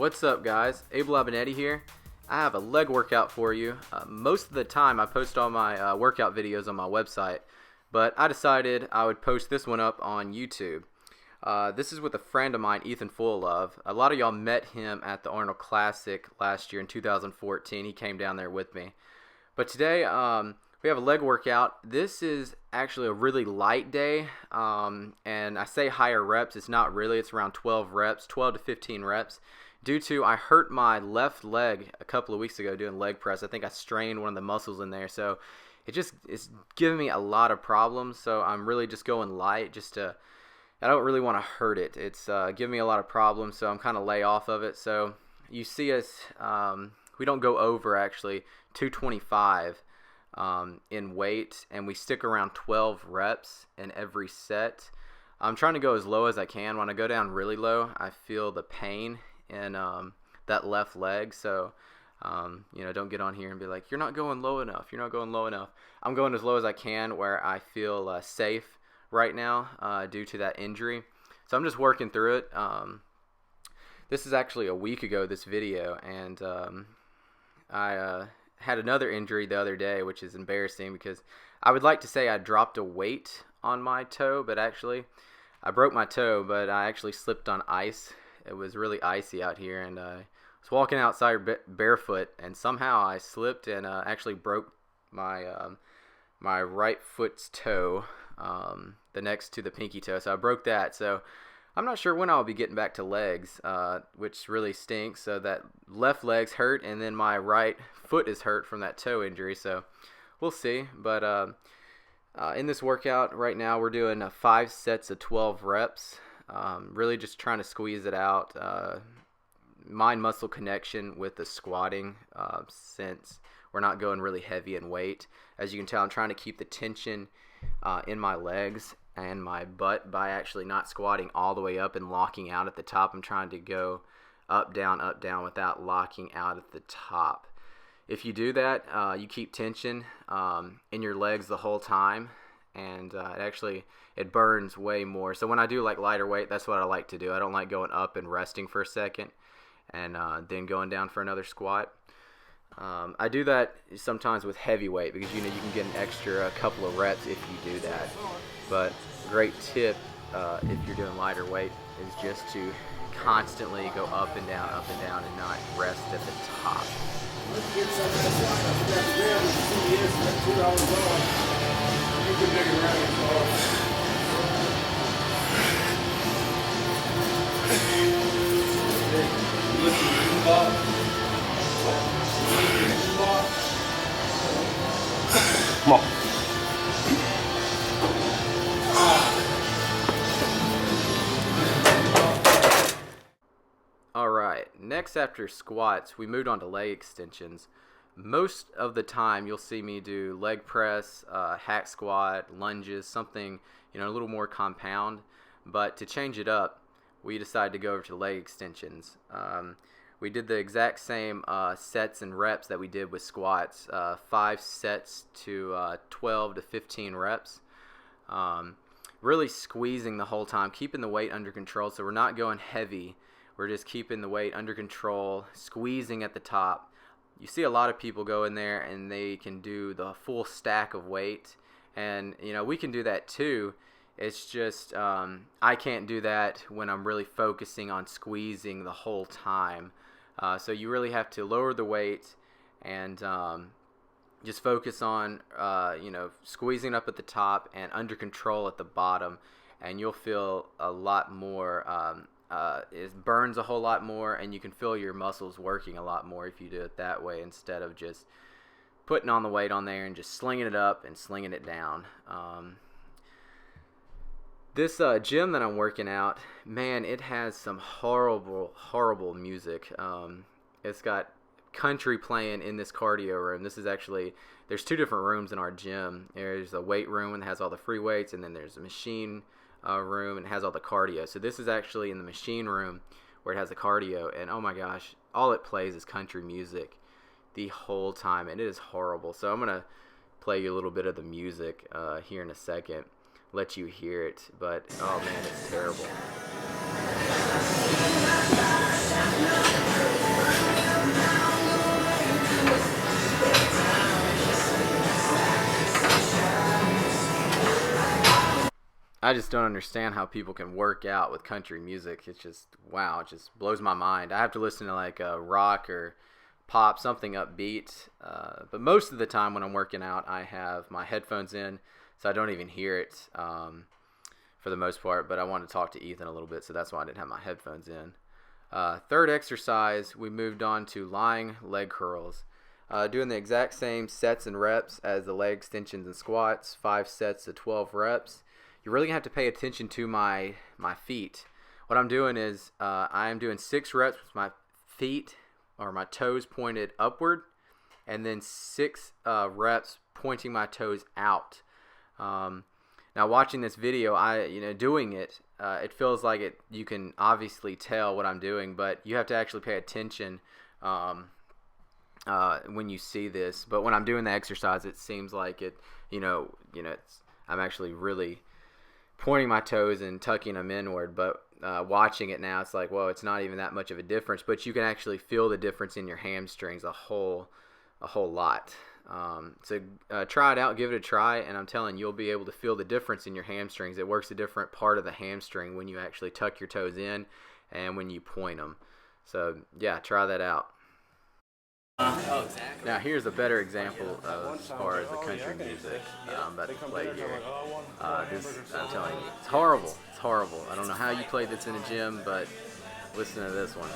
What's up, guys? Abel Abinetti here. I have a leg workout for you. Most of the time I post all my workout videos on my website, but I decided I would post this one up on YouTube. This is with a friend of mine, Ethan Fullilove. A lot of y'all met him at the Arnold Classic last year in 2014. He came down there with me. But today we have a leg workout. This is actually a really light day, and I say higher reps. It's not really. It's around 12 reps, 12 to 15 reps. Due to I hurt my left leg a couple of weeks ago doing leg press. I think I strained one of the muscles in there, so it's giving me a lot of problems. So I'm really just going light, I don't really want to hurt it. It's giving me a lot of problems, so I'm kind of lay off of it. So you see us, we don't go over actually 225 in weight, and we stick around 12 reps in every set. I'm trying to go as low as I can. When I go down really low, I feel the pain in that left leg. So don't get on here and be like, you're not going low enough, you're not going low enough. I'm going as low as I can where I feel safe right now due to that injury. So I'm just working through it. This is actually a week ago, this video, and I had another injury the other day, which is embarrassing because I would like to say I dropped a weight on my toe, but actually I broke my toe, but I actually slipped on ice. It was really icy out here, and I was walking outside barefoot, and somehow I slipped and actually broke my my right foot's toe, the next to the pinky toe. So I broke that. So I'm not sure when I'll be getting back to legs, which really stinks. So that left leg's hurt, and then my right foot is hurt from that toe injury. So we'll see. But in this workout right now, we're doing 5 sets of 12 reps. Really just trying to squeeze it out. Mind-muscle connection with the squatting, since we're not going really heavy in weight. As you can tell, I'm trying to keep the tension in my legs and my butt by actually not squatting all the way up and locking out at the top. I'm trying to go up, down, without locking out at the top. If you do that, you keep tension in your legs the whole time, and it burns way more. So when I do like lighter weight, that's what I like to do. I don't like going up and resting for a second and then going down for another squat. I do that sometimes with heavy weight because you can get an extra couple of reps if you do that. But great tip if you're doing lighter weight is just to constantly go up and down and not rest at the top. Let's get some of this line up that rail and see this $2 on. You can make it right. Come on. Alright, next after squats, we moved on to leg extensions. Most of the time you'll see me do leg press, hack squat, lunges, something a little more compound. But to change it up, we decided to go over to leg extensions. We did the exact same sets and reps that we did with squats, 5 sets to 12 to 15 reps. Really squeezing the whole time, keeping the weight under control, so we're not going heavy. We're just keeping the weight under control, squeezing at the top. You see a lot of people go in there and they can do the full stack of weight, and we can do that too. It's just I can't do that when I'm really focusing on squeezing the whole time. So you really have to lower the weight and just focus on squeezing up at the top and under control at the bottom, and you'll feel a lot more. It burns a whole lot more, and you can feel your muscles working a lot more if you do it that way instead of just putting on the weight on there and just slinging it up and slinging it down. This gym that I'm working out, man, it has some horrible music. It's got country playing in this cardio room. This is actually, there's 2 different rooms in our gym. There's a weight room that has all the free weights, and then there's a machine room and it has all the cardio. So this is actually in the machine room where it has the cardio, and oh my gosh, all it plays is country music the whole time, and it is horrible. So I'm gonna play you a little bit of the music here in a second, let you hear it, but oh man, it's terrible. I just don't understand how people can work out with country music. It's just, wow, it just blows my mind. I have to listen to like a rock or pop, something upbeat. But most of the time when I'm working out, I have my headphones in, so I don't even hear it for the most part. But I wanted to talk to Ethan a little bit, so that's why I didn't have my headphones in. Third exercise, we moved on to lying leg curls. Doing the exact same sets and reps as the leg extensions and squats, 5 sets of 12 reps. You're really going to have to pay attention to my feet. What I'm doing is I am doing 6 reps with my feet or my toes pointed upward, and then 6 reps pointing my toes out. Now watching this video, doing it, it feels like it. You can obviously tell what I'm doing, but you have to actually pay attention when you see this. But when I'm doing the exercise, it seems like it. I'm actually really pointing my toes and tucking them inward, but watching it now, it's like, whoa, it's not even that much of a difference, but you can actually feel the difference in your hamstrings a whole lot. So try it out, give it a try, and I'm telling you, you'll be able to feel the difference in your hamstrings. It works a different part of the hamstring when you actually tuck your toes in and when you point them. So yeah, try that out. Now here's a better example of as far as the country music I'm about to play here. I'm telling you, it's horrible. It's horrible. I don't know how you played this in a gym, but listen to this one.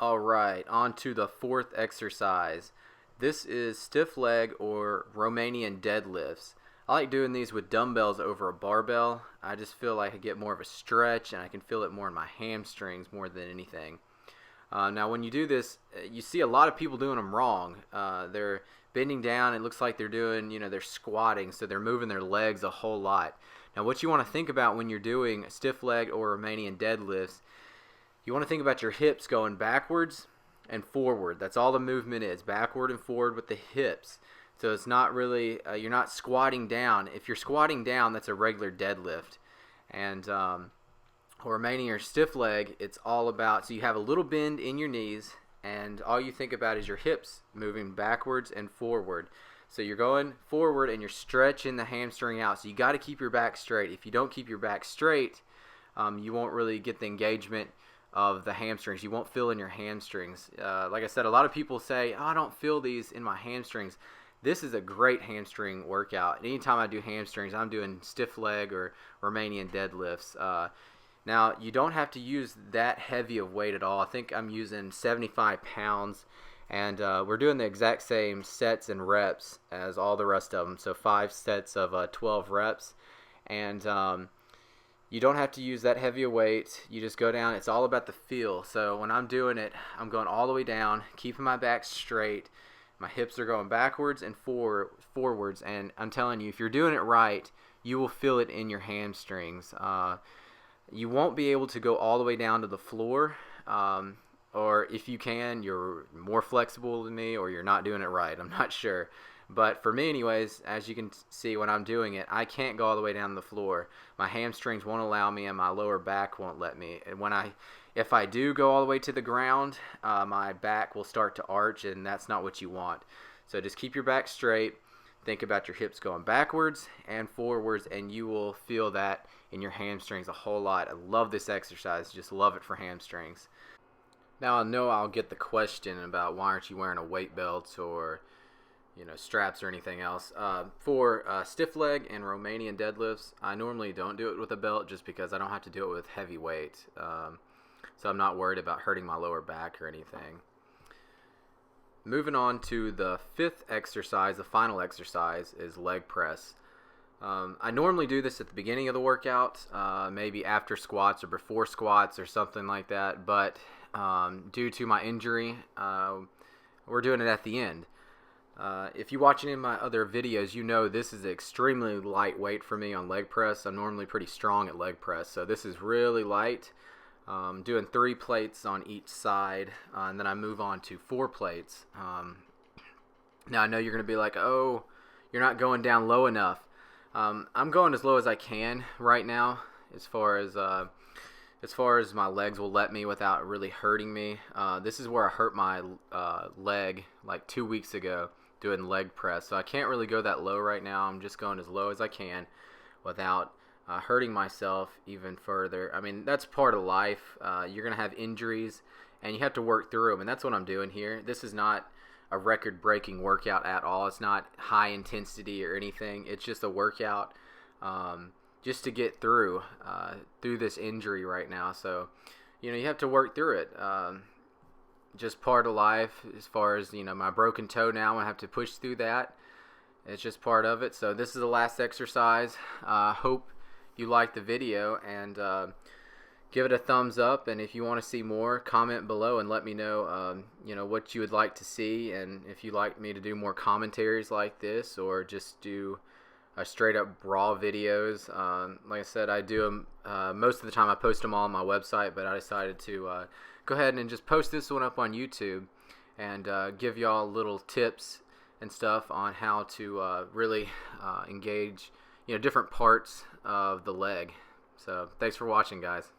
Alright, on to the fourth exercise. This is stiff leg or Romanian deadlifts. I like doing these with dumbbells over a barbell. I just feel like I get more of a stretch and I can feel it more in my hamstrings more than anything. Now when you do this, you see a lot of people doing them wrong. They're bending down, it looks like they're doing, they're squatting, so they're moving their legs a whole lot. Now what you want to think about when you're doing stiff leg or Romanian deadlifts, you want to think about your hips going backwards and forward. That's all the movement is, backward and forward with the hips. So it's not really, you're not squatting down. If you're squatting down, that's a regular deadlift. And Romanian or stiff leg, it's all about, so you have a little bend in your knees, and all you think about is your hips moving backwards and forward. So you're going forward and you're stretching the hamstring out. So you got to keep your back straight. If you don't keep your back straight, you won't really get the engagement of the hamstrings. You won't feel in your hamstrings. Like I said, a lot of people say, oh, I don't feel these in my hamstrings. This is a great hamstring workout. Anytime I do hamstrings, I'm doing stiff leg or Romanian deadlifts. Now, you don't have to use that heavy of weight at all. I think I'm using 75 pounds, and we're doing the exact same sets and reps as all the rest of them. So 5 sets of 12 reps, and you don't have to use that heavy a weight. You just go down. It's all about the feel. So when I'm doing it, I'm going all the way down, keeping my back straight. My hips are going backwards and forwards. And I'm telling you, if you're doing it right, you will feel it in your hamstrings. You won't be able to go all the way down to the floor. Or if you can, you're more flexible than me, or you're not doing it right. I'm not sure. But for me anyways, as you can see when I'm doing it, I can't go all the way down to the floor. My hamstrings won't allow me and my lower back won't let me. And if I do go all the way to the ground, my back will start to arch, and that's not what you want. So just keep your back straight. Think about your hips going backwards and forwards, and you will feel that in your hamstrings a whole lot. I love this exercise. Just love it for hamstrings. Now I know I'll get the question about why aren't you wearing a weight belt or straps or anything else. For stiff leg and Romanian deadlifts, I normally don't do it with a belt just because I don't have to do it with heavy weight. So I'm not worried about hurting my lower back or anything. Moving on to the fifth exercise, the final exercise, is leg press. I normally do this at the beginning of the workout, maybe after squats or before squats or something like that, but due to my injury, we're doing it at the end. If you watch any of my other videos, you know this is extremely lightweight for me on leg press. I'm normally pretty strong at leg press, so this is really light. Doing 3 plates on each side, and then I move on to 4 plates. Now I know you're going to be like, oh, you're not going down low enough. I'm going as low as I can right now, as far as my legs will let me without really hurting me. This is where I hurt my leg like 2 weeks ago doing leg press, so I can't really go that low right now. I'm just going as low as I can without hurting myself even further. I mean, that's part of life. You're going to have injuries, and you have to work through them, and that's what I'm doing here. This is not a record-breaking workout at all. It's not high intensity or anything. It's just a workout just to get through this injury right now. So, you have to work through it. Just part of life. As far as, my broken toe now, I have to push through that. It's just part of it. So this is the last exercise. Hope you liked the video, and give it a thumbs up. And if you want to see more, comment below and let me know what you would like to see, and if you'd like me to do more commentaries like this, or just do straight up raw videos. Like I said, I do them most of the time. I post them all on my website, but I decided to go ahead and just post this one up on YouTube and give y'all little tips and stuff on how to really engage different parts of the leg. So thanks for watching, guys.